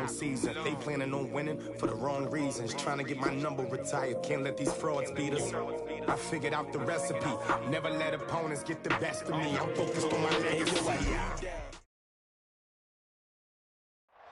season. They planning on winning for the wrong reasons. Trying to get my number retired. Can't let these frauds beat us. I figured out the recipe. Never let opponents get the best of me. I'm focused on my legacy.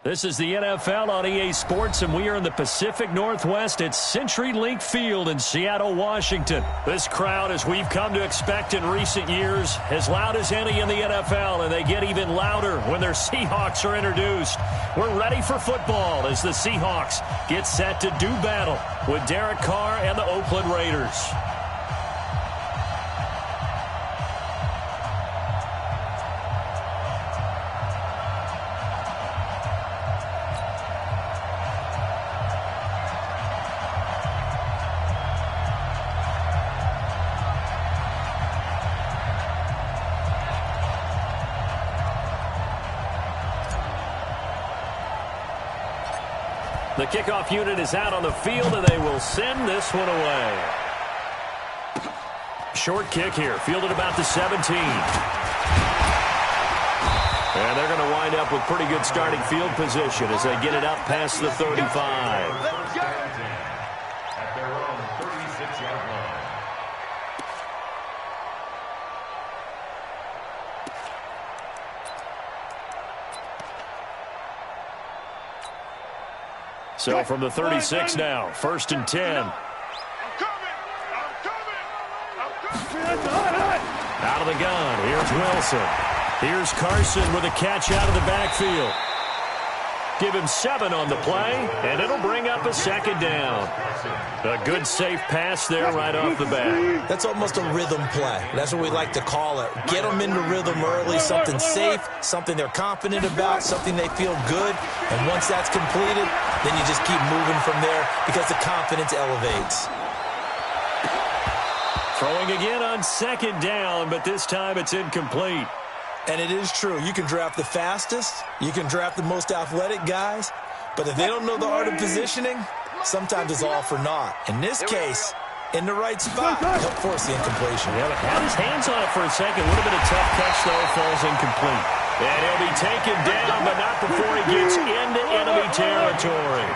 This is the NFL on EA Sports, and we are in the Pacific Northwest at CenturyLink Field in Seattle, Washington. This crowd, as we've come to expect in recent years, as loud as any in the NFL, and they get even louder when their Seahawks are introduced. We're ready for football as the Seahawks get set to do battle with Derek Carr and the Oakland Raiders. The kickoff unit is out on the field, and they will send this one away. Short kick here, fielded about the 17. And they're going to wind up with pretty good starting field position as they get it up past the 35. At their own 36-yard line. So from the 36 now, 1st and 10. Out of the gun, here's Wilson. Here's Carson with a catch out of the backfield. Give him 7 on the play, and it'll bring up a 2nd down. A good, safe pass there right off the bat. That's almost a rhythm play. That's what we like to call it. Get them into rhythm early, something safe, something they're confident about, something they feel good. And once that's completed, then you just keep moving from there because the confidence elevates. Throwing again on 2nd down, but this time it's incomplete. And it is true. You can draft the fastest. You can draft the most athletic guys. But if they don't know the art of positioning, sometimes it's all for naught. In this case, in the right spot, he'll force the incompletion. Yeah, but had his hands on it for a second. Would have been a tough catch, though. Falls incomplete. And he'll be taken down, but not before he gets into enemy territory.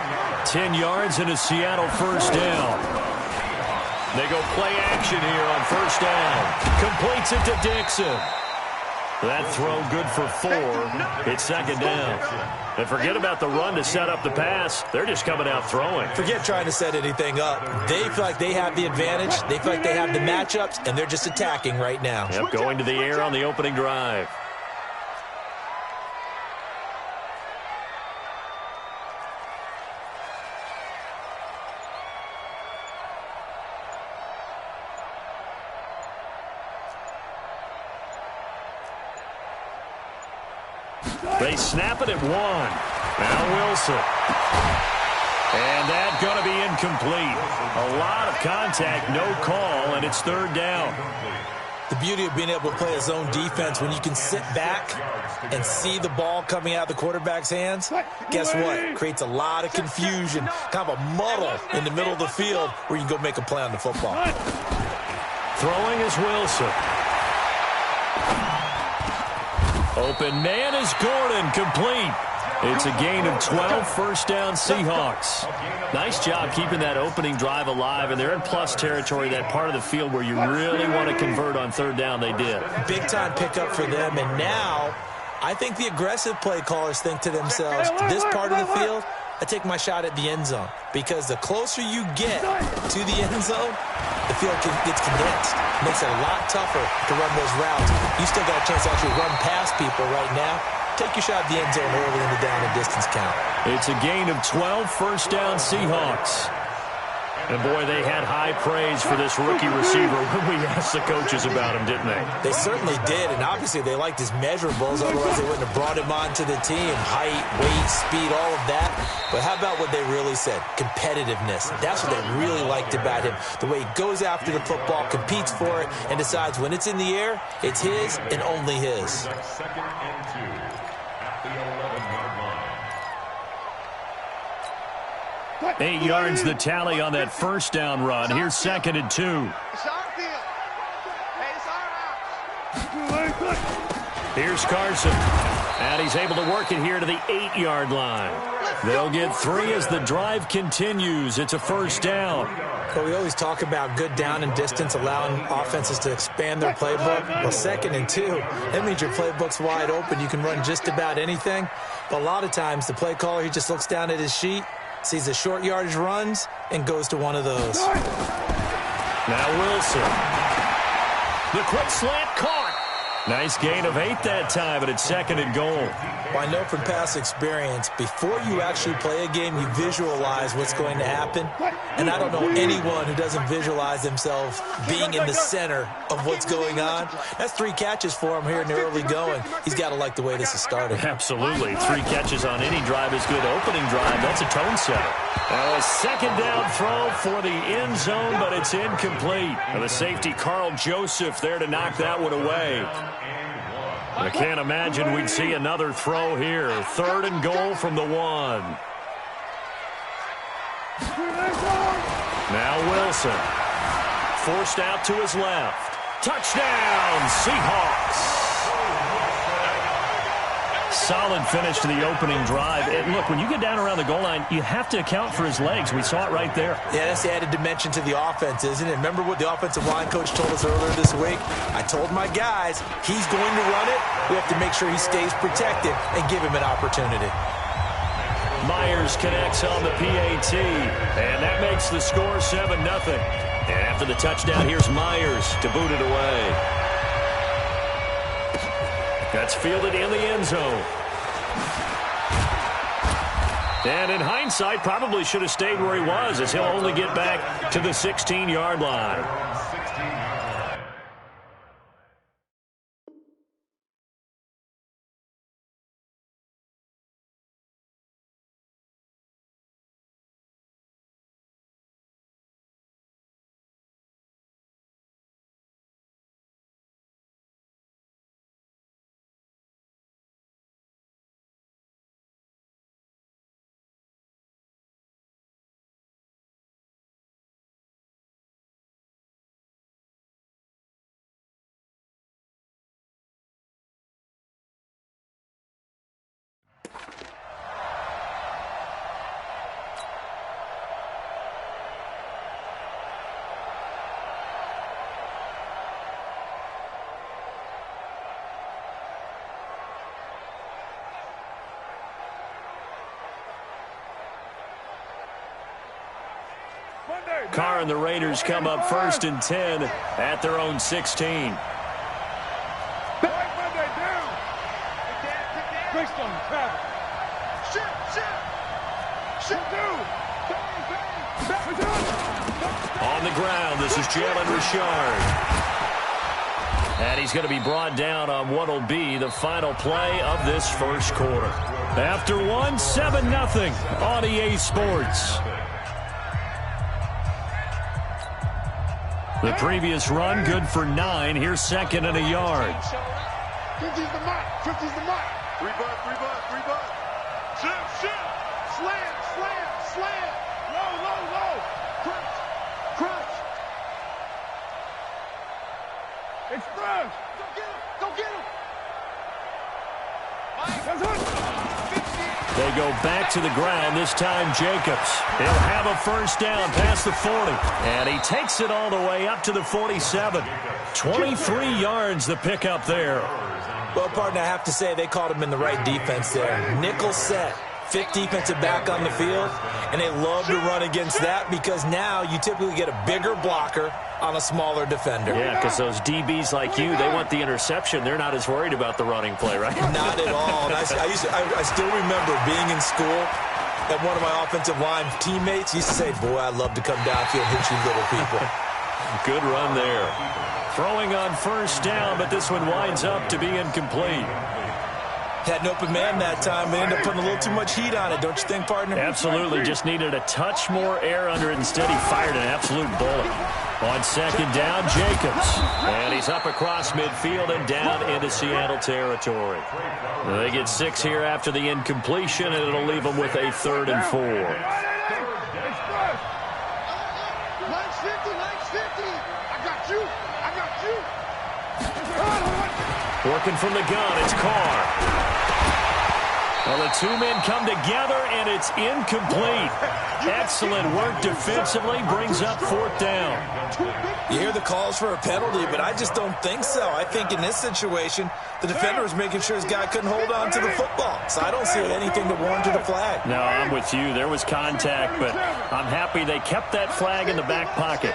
10 yards and a Seattle 1st down. They go play action here on 1st down. Completes it to Dixon. That throw good for 4. It's 2nd down. And forget about the run to set up the pass. They're just coming out throwing. Forget trying to set anything up. They feel like they have the advantage. They feel like they have the matchups, and they're just attacking right now. Yep, going to the air on the opening drive. They snap it at 1. Now Wilson. And that's going to be incomplete. A lot of contact, no call, and it's 3rd down. The beauty of being able to play a zone defense when you can sit back and see the ball coming out of the quarterback's hands, guess what? It creates a lot of confusion, kind of a muddle in the middle of the field where you can go make a play on the football. Throwing is Wilson. Open man is Gordon, complete. It's a gain of 12, 1st down Seahawks. Nice job keeping that opening drive alive, and they're in plus territory, that part of the field where you really want to convert on 3rd down. They did. Big-time pickup for them, and now I think the aggressive play callers think to themselves, this part of the field, I take my shot at the end zone, because the closer you get to the end zone, the field gets condensed. Makes it a lot tougher to run those routes. You still got a chance to actually run past people right now. Take your shot at the end zone early in the down and distance count. It's a gain of 12, 1st down Seahawks. And, boy, they had high praise for this rookie receiver when we asked the coaches about him, didn't they? They certainly did, and obviously they liked his measurables. Otherwise, they wouldn't have brought him onto the team. Height, weight, speed, all of that. But how about what they really said? Competitiveness. That's what they really liked about him. The way he goes after the football, competes for it, and decides when it's in the air, it's his and only his. 2nd and 2 at the 11-yard line. 8 yards the tally on that 1st down run. Here's 2nd and 2. Here's Carson. And he's able to work it here to the 8-yard line. They'll get 3 as the drive continues. It's a first down. Well, we always talk about good down and distance, allowing offenses to expand their playbook. Well, 2nd and 2, that means your playbook's wide open. You can run just about anything. But a lot of times, the play caller, he just looks down at his sheet, sees the short yardage runs, and goes to one of those. Now Wilson. The quick slant caught. Nice gain of 8 that time, but it's 2nd and goal. Well, I know from past experience, before you actually play a game, you visualize what's going to happen. And I don't know anyone who doesn't visualize themselves being in the center of what's going on. That's 3 catches for him here in the early going. He's got to like the way this is starting. Absolutely. 3 catches on any drive is good. Opening drive, that's a tone setter. Now a 2nd down throw for the end zone, but it's incomplete. And the safety, Carl Joseph, there to knock that one away. I can't imagine we'd see another throw here. 3rd and goal from the 1. Now Wilson. Forced out to his left. Touchdown, Seahawks. Solid finish to the opening drive. And look, when you get down around the goal line, you have to account for his legs. We saw it right there. Yeah, that's the added dimension to the offense, isn't it? Remember what the offensive line coach told us earlier this week? I told my guys, he's going to run it. We have to make sure he stays protected and give him an opportunity. Myers connects on the PAT, and that makes the score 7-0. And after the touchdown, here's Myers to boot it away. That's fielded in the end zone. And in hindsight, probably should have stayed where he was, as he'll only get back to the 16-yard line. Carr and the Raiders come up 1st and 10 at their own 16. On the ground, this is Jalen Richard. And he's going to be brought down on what will be the final play of this first quarter. After 1, 7-0 on EA Sports. The previous run, good for 9. Here's 2nd and a yard. 50's the mark. 50's the mark. 3 butt. Shoot. Slam. Low. Crunch. Express. Go get him. They go back to the ground, this time Jacobs. He'll have a first down past the 40. And he takes it all the way up to the 47. 23 yards the pickup there. Well, partner, I have to say they called him in the right defense there. Nickel set. 5th defensive back on the field, and they love to run against that because now you typically get a bigger blocker on a smaller defender. Yeah, because those DBs like you, they want the interception. They're not as worried about the running play, right? Not at all. And I still remember being in school, and one of my offensive line teammates used to say, boy, I'd love to come downfield and hit you little people. Good run there. Throwing on first down, but this one winds up to be incomplete. Had an open man that time. They ended up putting a little too much heat on it, don't you think, partner? Absolutely. Just needed a touch more air under it. Instead, he fired an absolute bullet. On 2nd down, Jacobs. And he's up across midfield and down into Seattle territory. They get 6 here after the incompletion, and it'll leave them with a 3rd and 4. Legs 50. I got you. Working from the gun, it's Carr. Well, the two men come together, and it's incomplete. Excellent work defensively, brings up 4th down. You hear the calls for a penalty, but I just don't think so. I think in this situation, the defender was making sure his guy couldn't hold on to the football. So I don't see anything to warrant a flag. No, I'm with you. There was contact, but I'm happy they kept that flag in the back pocket.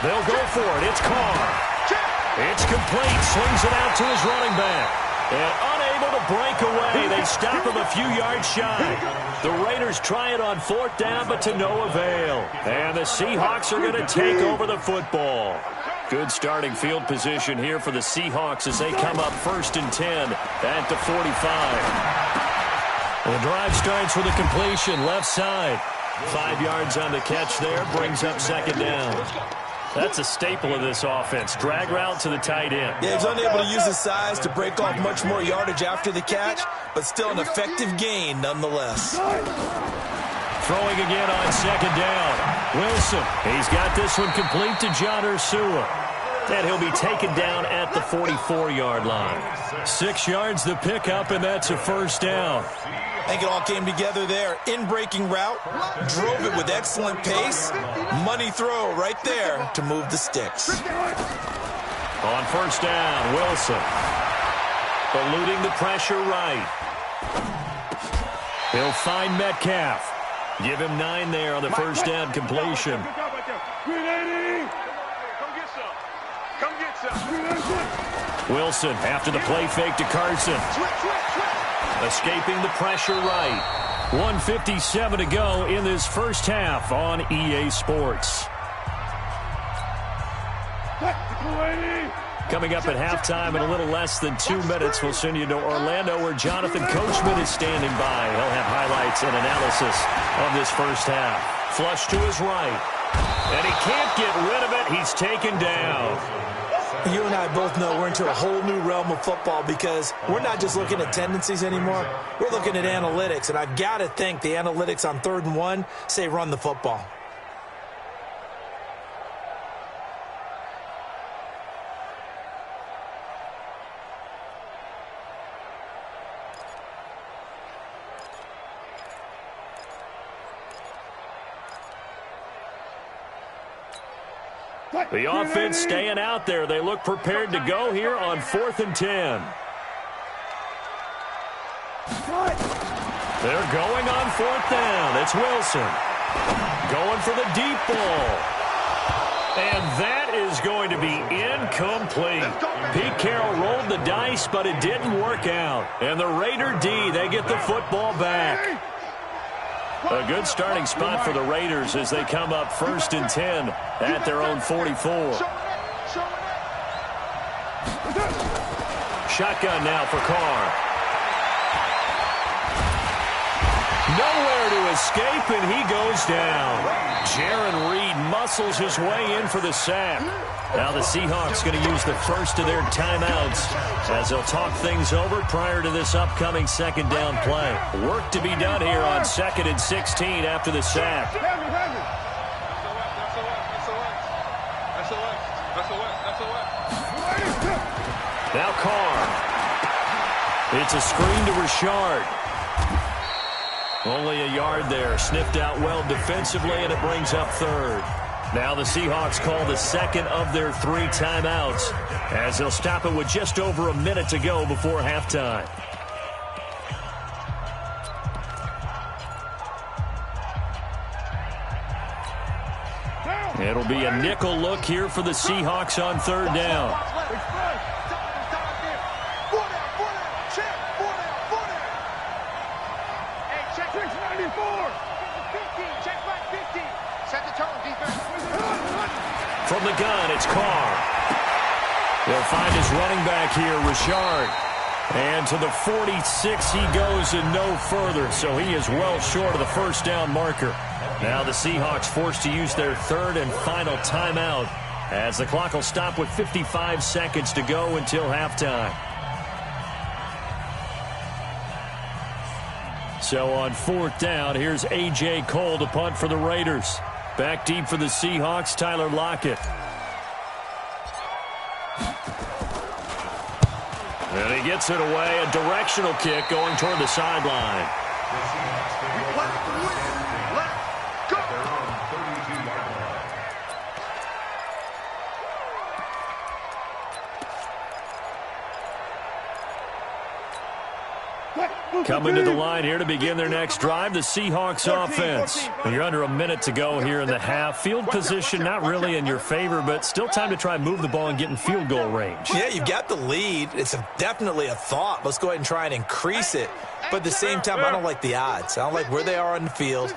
They'll go for it. It's Carr. It's complete. Swings it out to his running back. And unable to break away. They stop him a few yards shy. The Raiders try it on 4th down, but to no avail. And the Seahawks are going to take over the football. Good starting field position here for the Seahawks as they come up 1st and 10 at the 45. The drive starts with a completion left side. 5 yards on the catch there. Brings up 2nd down. That's a staple of this offense. Drag route to the tight end. Yeah, he's unable to use his size to break off much more yardage after the catch, but still an effective gain nonetheless. Throwing again on 2nd down. Wilson, he's got this one complete to John Ursua. And he'll be taken down at the 44-yard line. 6 yards the pickup, and that's a 1st down. I think it all came together there. In-breaking route, drove it with excellent pace. Money throw right there to move the sticks. On 1st down, Wilson. Eluding the pressure right. He'll find Metcalf. Give him 9 there on the 1st down completion. Wilson after the play fake to Carson. Escaping the pressure right. 1:57 to go in this first half on EA Sports. Coming up at halftime in a little less than 2 minutes, we'll send you to Orlando where Jonathan Coachman is standing by. He'll have highlights and analysis of this first half. Flush to his right. And he can't get rid of it. He's taken down. You and I both know we're into a whole new realm of football because we're not just looking at tendencies anymore. We're looking at analytics, and I've got to think the analytics on 3rd and 1 say run the football. The offense staying out there. They look prepared to go here on 4th and 10. They're going on 4th down. It's Wilson. Going for the deep ball. And that is going to be incomplete. Pete Carroll rolled the dice, but it didn't work out. And the Raider D, they get the football back. A good starting spot for the Raiders as they come up 1st and 10 at their own 44. Shotgun now for Carr. Nowhere to escape, and he goes down. Jaron Reed muscles his way in for the sack. Now the Seahawks going to use the first of their timeouts as they'll talk things over prior to this upcoming 2nd down play. Work to be done here on 2nd and 16 after the sack. Now Carr. It's a screen to Richard. Only a yard there. Sniffed out well defensively, and it brings up 3rd. Now the Seahawks call the 2nd of their 3 timeouts as they'll stop it with just over a minute to go before halftime. It'll be a nickel look here for the Seahawks on 3rd down. From the gun, it's Carr. They'll find his running back here, Richard. And to the 46 he goes and no further, so he is well short of the 1st down marker. Now the Seahawks forced to use their 3rd and final timeout as the clock will stop with 55 seconds to go until halftime. So on 4th down, here's A.J. Cole to punt for the Raiders. Back deep for the Seahawks, Tyler Lockett. And he gets it away, a directional kick going toward the sideline. Coming to the line here to begin their next drive, the Seahawks offense. You're under a minute to go here in the half. Field position not really in your favor, but still time to try and move the ball and get in field goal range. Yeah, you've got the lead. It's definitely a thought. Let's go ahead and try and increase it. But at the same time, I don't like the odds. I don't like where they are on the field.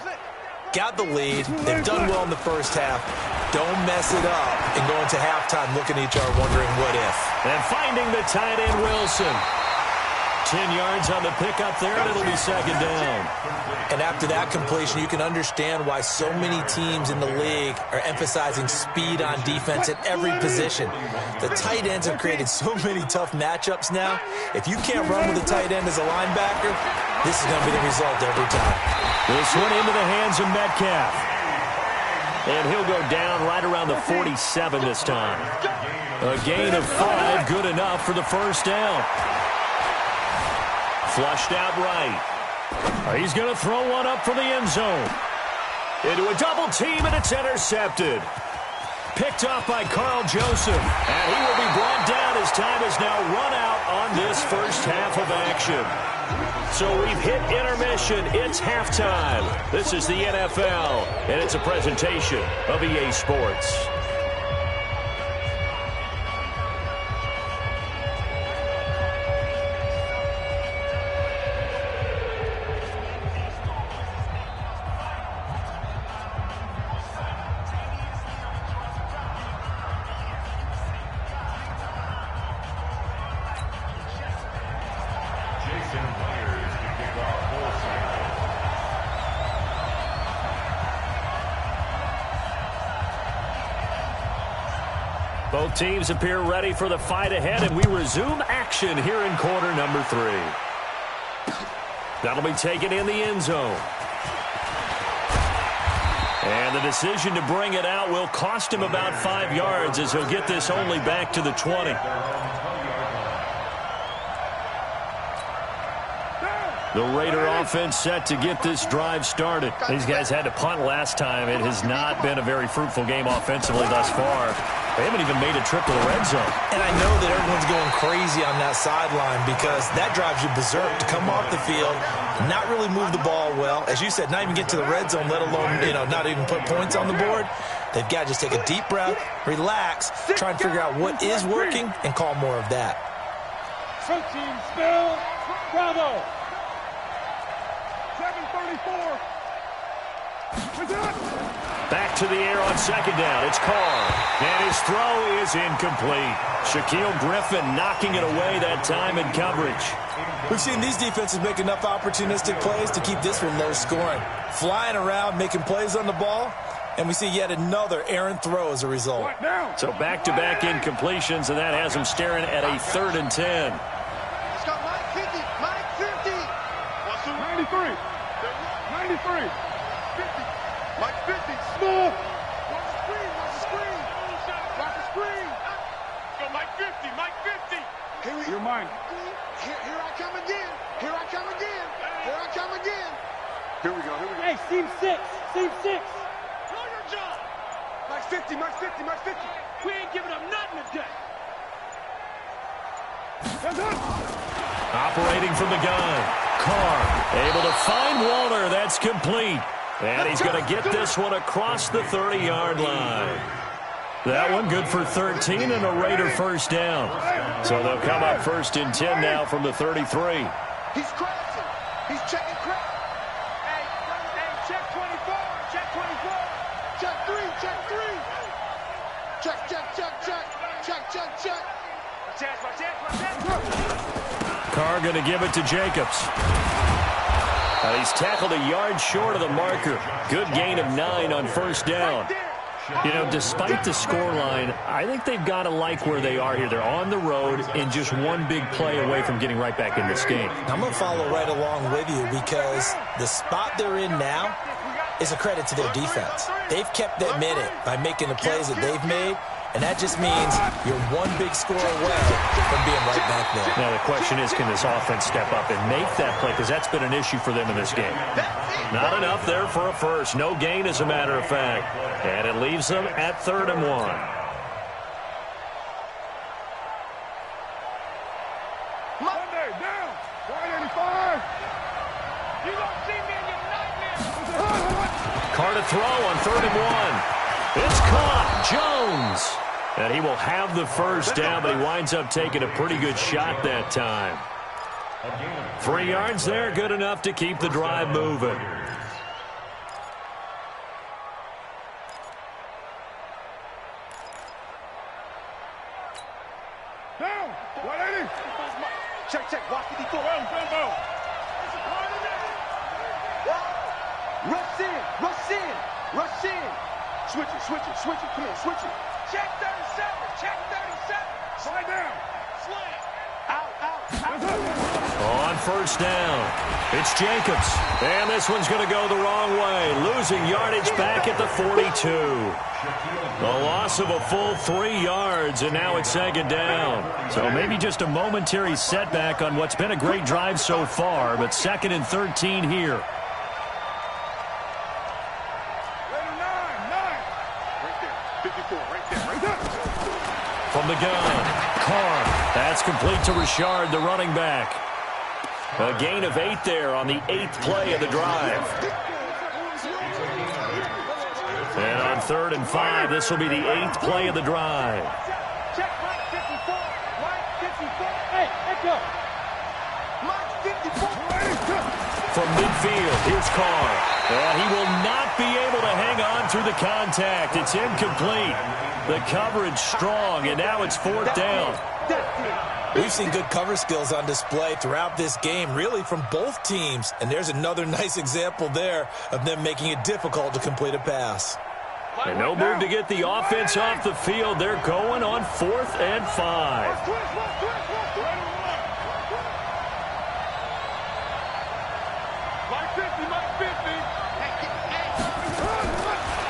Got the lead. They've done well in the first half. Don't mess it up and go into halftime looking at each other wondering what if. And finding the tight end, Wilson. 10 yards on the pickup there, and it'll be second down. And after that completion, you can understand why so many teams in the league are emphasizing speed on defense at every position. The tight ends have created so many tough matchups now. If you can't run with a tight end as a linebacker, this is going to be the result every time. This one into the hands of Metcalf. And he'll go down right around the 47 this time. A gain of 5, good enough for the first down. Flushed out right. He's going to throw one up from the end zone. Into a double team, and it's intercepted. Picked off by Carl Joseph. And he will be brought down as time is now run out on this first half of action. So we've hit intermission. It's halftime. This is the NFL, and it's a presentation of EA Sports. Both teams appear ready for the fight ahead, and we resume action here in quarter number 3. That'll be taken in the end zone. And the decision to bring it out will cost him about 5 yards as he'll get this only back to the 20. The Raider offense set to get this drive started. These guys had to punt last time. It has not been a very fruitful game offensively thus far. They haven't even made a trip to the red zone. And I know that everyone's going crazy on that sideline because that drives you berserk to come off the field, not really move the ball well. As you said, not even get to the red zone, let alone, not even put points on the board. They've got to just take a deep breath, relax, try and figure out what is working, and call more of that. Team spell, bravo. 7:34. Back to the air on second down. It's Carr. And his throw is incomplete. Shaquille Griffin knocking it away that time in coverage. We've seen these defenses make enough opportunistic plays to keep this one low scoring. Flying around, making plays on the ball, and we see yet another errant throw as a result. So back-to-back incompletions, and that has him staring at a 3rd and 10. Let's go, Mike 50. Mike 50. 93. 93. 50. Mike 50. Small. Watch the screen. Watch the screen. Watch the screen. Go, Mike 50. Mike 50. You're mine. Here I come again. Here I come again. Here I come again. Here we go. Here we go. Hey, seam 6. Seam 6. Know your job. Mike 50. Mike 50. Mike 50. We ain't giving up nothing today. Operating from the gun. Carr able to find Walter. That's complete. And he's going to get this one across the 30-yard line. That one good for 13 and a Raider first down. So they'll come up 1st and 10 now from the 33. He's crashing. He's checking crack. Hey, check 24. Check 24. Check 3. Check 3. Check, check, check, check. Check, check, check. Carr going to give it to Jacobs. He's tackled a yard short of the marker. Good gain of 9 on 1st down. Despite the scoreline, I think they've got to like where they are here. They're on the road and just one big play away from getting right back in this game. I'm going to follow right along with you because the spot they're in now is a credit to their defense. They've kept them in it by making the plays that they've made, and that just means you're one big score away from being right back there. Now the question is, can this offense step up and make that play? Because that's been an issue for them in this game. Not enough there for a first. No gain, as a matter of fact. And it leaves them at 3rd and 1. Monday, down. 185. You don't see me in your nightmares. Carr to throw on 3rd and 1. It's caught. Jones. And he will have the first down, but he winds up taking a pretty good shot that time. 3 yards there, good enough to keep the drive moving. Down. 180. Check. Watch the default. Rush in. Switch it. Come on, switch it. Check 37. Slide down. Slam. Out. On first down, it's Jacobs. And this one's going to go the wrong way. Losing yardage back at the 42. A loss of a full 3 yards, and now it's 2nd down. So maybe just a momentary setback on what's been a great drive so far, but 2nd and 13 here. From the gun, Carr. That's complete to Richard, the running back. A gain of 8 there on the 8th play of the drive. And on 3rd and 5, this will be the 8th play of the drive. Check Mike 54. Hey, echo. Mike 54. From midfield, here's Carr. And he will not be able to hang on through the contact. It's incomplete. The coverage strong, and now it's 4th down. We've seen good cover skills on display throughout this game, really from both teams. And there's another nice example there of them making it difficult to complete a pass. And no move to get the offense off the field. They're going on 4th and 5.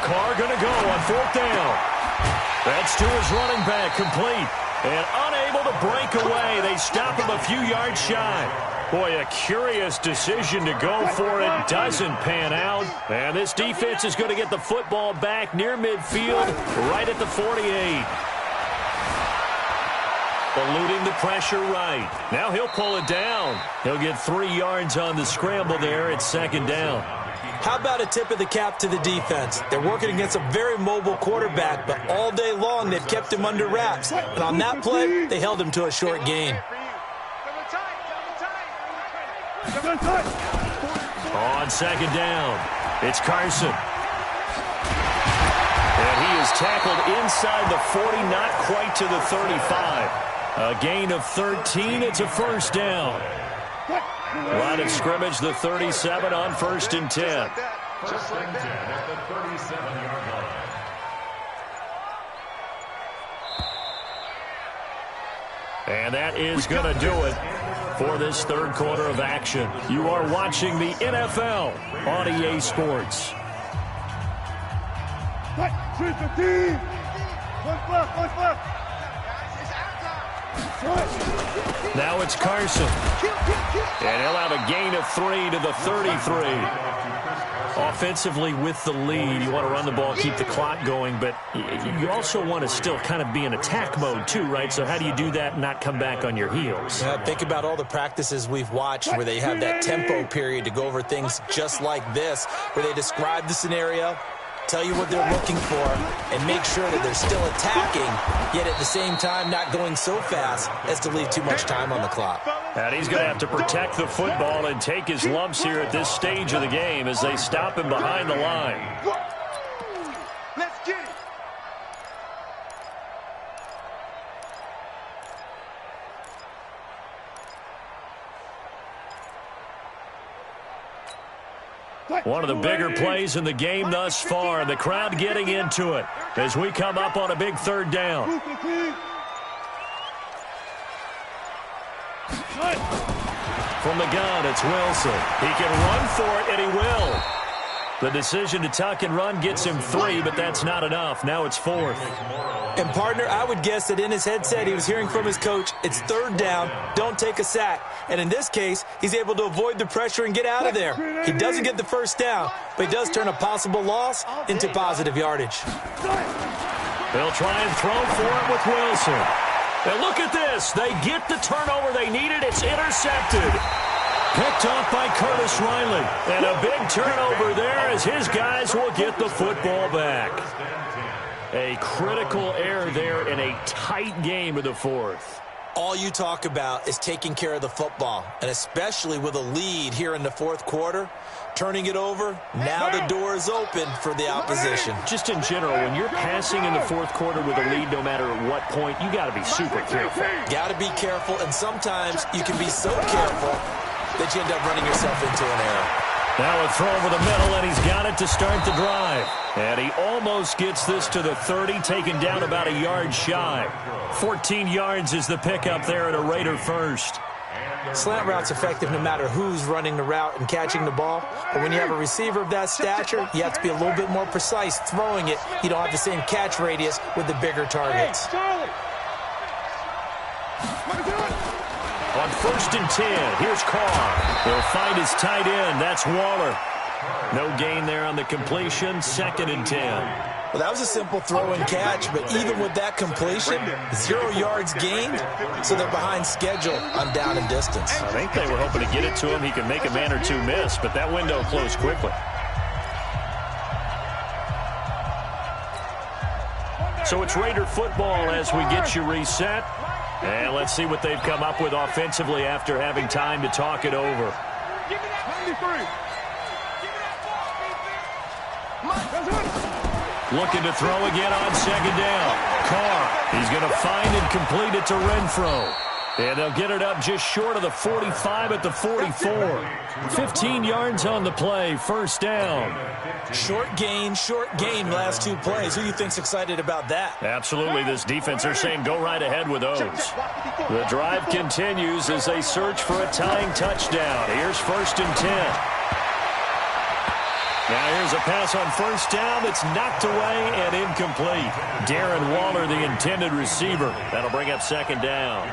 Carr going to go on 4th down. That's to his running back, complete. And unable to break away. They stop him a few yards shy. Boy, a curious decision to go for it. Doesn't pan out. And this defense is going to get the football back near midfield, right at the 48. Eluding the pressure right. Now he'll pull it down. He'll get 3 yards on the scramble there at 2nd down. How about a tip of the cap to the defense? They're working against a very mobile quarterback, but all day long they've kept him under wraps. And on that play, they held him to a short gain. On 2nd down, it's Carson. And he is tackled inside the 40, not quite to the 35. A gain of 13, it's a 1st down. Line of scrimmage, the 37 on 1st and 10. First and 10 at the 37-yard line. And that is going to do it for this 3rd quarter of action. You are watching the NFL on EA Sports. 315. One left. Now it's Carson. And he'll have a gain of 3 to the 33. Offensively with the lead, you want to run the ball, keep the clock going, but you also want to still kind of be in attack mode too, right? So how do you do that and not come back on your heels? Yeah, think about all the practices we've watched where they have that tempo period to go over things just like this, where they describe the scenario, tell you what they're looking for, and make sure that they're still attacking, yet at the same time not going so fast as to leave too much time on the clock. And he's going to have to protect the football and take his lumps here at this stage of the game as they stop him behind the line. Let's get it. One of the bigger plays in the game thus far. The crowd getting into it as we come up on a big 3rd down. From the gun, it's Wilson. He can run for it, and he will. The decision to tuck and run gets him 3, but that's not enough. Now it's 4th. And, partner, I would guess that in his headset he was hearing from his coach, it's 3rd down, don't take a sack. And in this case, he's able to avoid the pressure and get out of there. He doesn't get the 1st down, but he does turn a possible loss into positive yardage. They'll try and throw for it with Wilson. And look at this. They get the turnover they needed. It's intercepted. Picked off by Curtis Riley. And a big turnover there as his guys will get the football back. A critical error there in a tight game of the 4th. All you talk about is taking care of the football, and especially with a lead here in the 4th quarter, turning it over, now the door is open for the opposition. Just in general, when you're passing in the 4th quarter with a lead, no matter at what point, you got to be super careful. Got to be careful, and sometimes you can be so careful that you end up running yourself into an error. Now a throw over the middle, and he's got it to start the drive. And he almost gets this to the 30, taken down about a yard shy. 14 yards is the pickup there at a Raider first. Slant route's effective no matter who's running the route and catching the ball. But when you have a receiver of that stature, you have to be a little bit more precise throwing it. You don't have the same catch radius with the bigger targets. On 1st and 10, here's Carr. He'll find his tight end. That's Waller. No gain there on the completion. 2nd and 10. Well, that was a simple throw and catch, but even with that completion, 0 yards gained, so they're behind schedule on down and distance. I think they were hoping to get it to him. He can make a man or two miss, but that window closed quickly. So it's Raider football as we get you reset. And let's see what they've come up with offensively after having time to talk it over. Looking to throw again on 2nd down. Carr, he's going to find and complete it to Renfro. And they'll get it up just short of the 45 at the 44. 15 yards on the play, 1st down. Short gain, last 2 plays. Who do you think's excited about that? Absolutely. This defense, they're saying go right ahead with those. The drive continues as they search for a tying touchdown. Here's 1st and 10. Now here's a pass on 1st down that's knocked away and incomplete. Darren Waller, the intended receiver. That'll bring up 2nd down.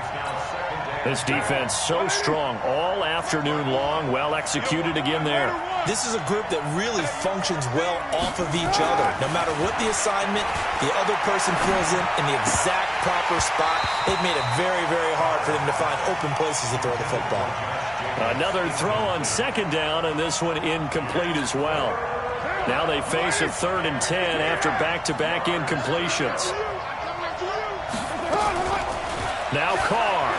This defense so strong all afternoon long. Well executed again there. This is a group that really functions well off of each other. No matter what the assignment, the other person fills in the exact proper spot. They've made it very, very hard for them to find open places to throw the football. Another throw on 2nd down, and this one incomplete as well. Now they face a 3rd and 10 after back-to-back incompletions. Now Carr.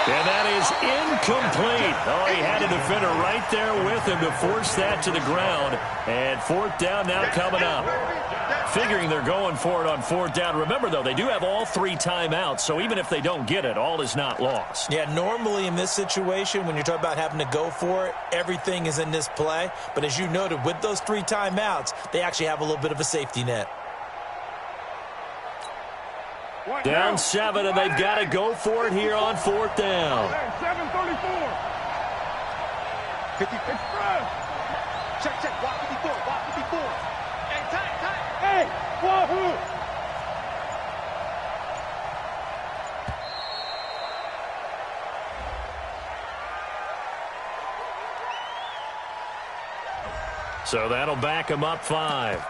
And that is incomplete. Oh, he had a defender right there with him to force that to the ground. And 4th down now coming up. Figuring they're going for it on 4th down. Remember, though, they do have all 3 timeouts, so even if they don't get it, all is not lost. Yeah, normally in this situation, when you're talking about having to go for it, everything is in this play. But as you noted, with those 3 timeouts, they actually have a little bit of a safety net. Down 7, and they've got to go for it here on 4th down. 7:34. 50 express. Check. Walk 54. Hey, tight. Hey, wahoo. So that'll back them up 5.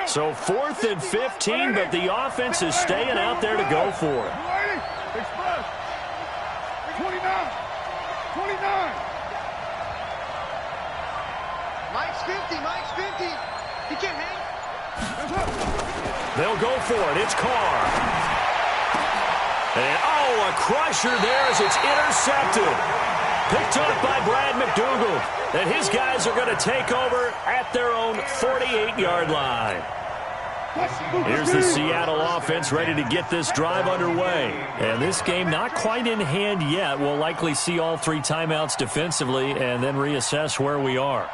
So 4th and 15, but the offense is staying out there to go for it. Express. 29. Mike's 50. He can't hang. They'll go for it. It's Carr. And, a crusher there as it's intercepted. Picked up by Brad McDougal. And his guys are going to take over at their own 48-yard line. Here's the Seattle offense ready to get this drive underway. And this game not quite in hand yet. We'll likely see all 3 timeouts defensively and then reassess where we are.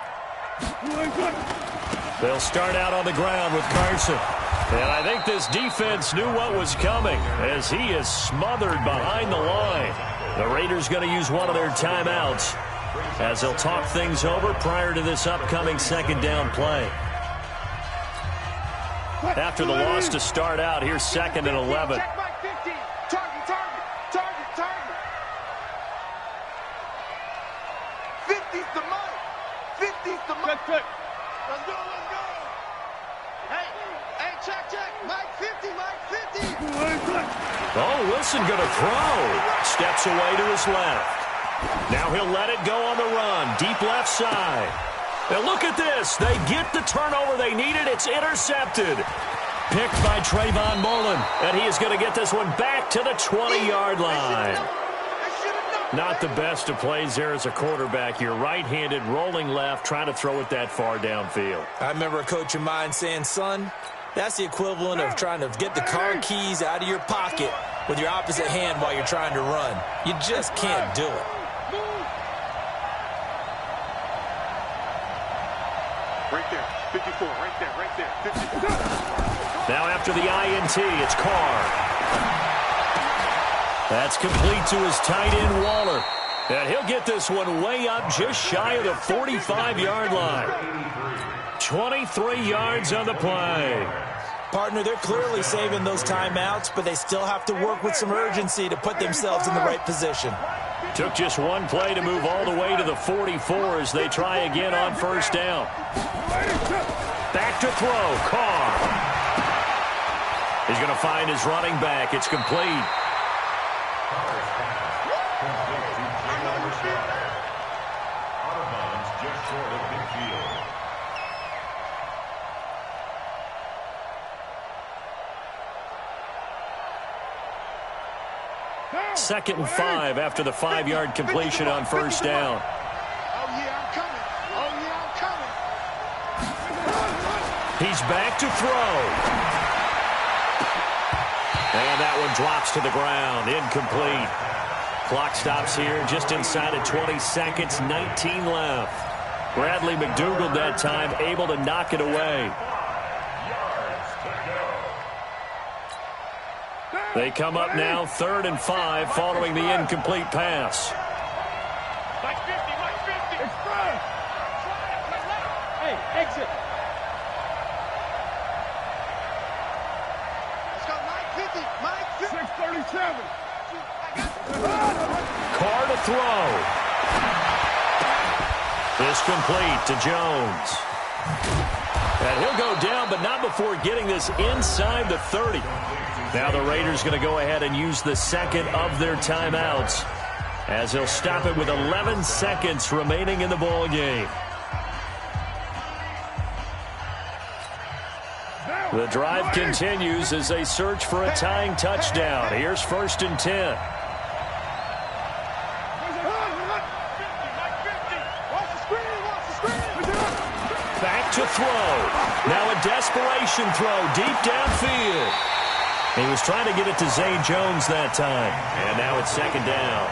They'll start out on the ground with Carson. And I think this defense knew what was coming as he is smothered behind the line. The Raiders going to use one of their timeouts as they'll talk things over prior to this upcoming second down play. After the loss to start out, here's 2nd and 11. Check Mike 50. Target. 50's the Mike. 50's the Mike. Check. Let's go. Hey, check. Mike 50. Oh, Wilson going to throw. Steps away to his left. Now he'll let it go on the run. Deep left side. And look at this. They get the turnover they needed. It's intercepted. Picked by Trayvon Mullen. And he is going to get this one back to the 20-yard line. Not the best of plays there as a quarterback. You're right-handed, rolling left, trying to throw it that far downfield. I remember a coach of mine saying, son, that's the equivalent of trying to get the car keys out of your pocket with your opposite hand while you're trying to run. You just can't do it. Right there. 54. Right there. 54. Now after the INT, it's Carr. That's complete to his tight end, Waller. And he'll get this one way up just shy of the 45-yard line. 23 yards on the play. Partner, they're clearly saving those timeouts, but they still have to work with some urgency to put themselves in the right position. Took just one play to move all the way to the 44 as they try again on first down. Back to throw, Carr. He's going to find his running back. It's complete. Second and 5 after the 5-yard completion on first down. Oh, yeah, I'm coming. He's back to throw. And that one drops to the ground. Incomplete. Clock stops here just inside of 20 seconds. 19 left. Bradley McDougald that time able to knock it away. They come up now 3rd and 5 following the incomplete pass. Mike 50. Express. Hey, exit. Let's go, Mike 50. 637. Carr to throw. This complete to Jones. And he'll go down, but not before getting this inside the 30. Now the Raiders going to go ahead and use the second of their timeouts as they'll stop it with 11 seconds remaining in the ball game. The drive continues as they search for a tying touchdown. Here's 1st and 10. Back to throw. Now a desperation throw deep downfield. He was trying to get it to Zay Jones that time. And now it's 2nd down.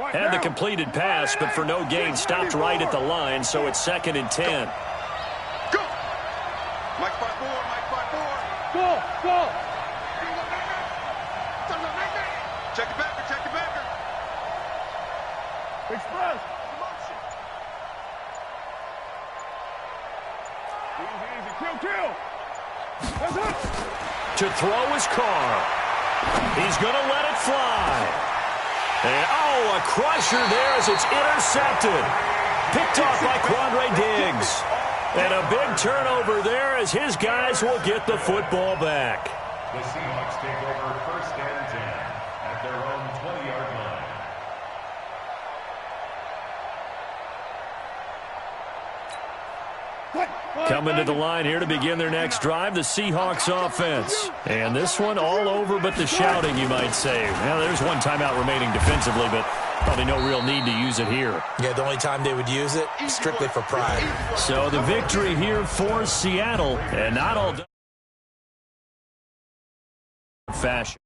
Had the completed pass, but for no gain, stopped right at the line, so it's 2nd and 10. Go! Mike 5-4. Go! Check it back. Express. Easy. Kill. That's it. To throw is Carr. He's going to let it fly. And, a crusher there as it's intercepted. Picked off by Quandre Diggs. And a big turnover there as his guys will get the football back. The Seahawks take over 1st and 10 at their own 20-yard line. Coming to the line here to begin their next drive, the Seahawks offense. And this one all over but the shouting, you might say. Well, there's one timeout remaining defensively, but probably no real need to use it here. Yeah, the only time they would use it, strictly for pride. So the victory here for Seattle, and not all done fashion.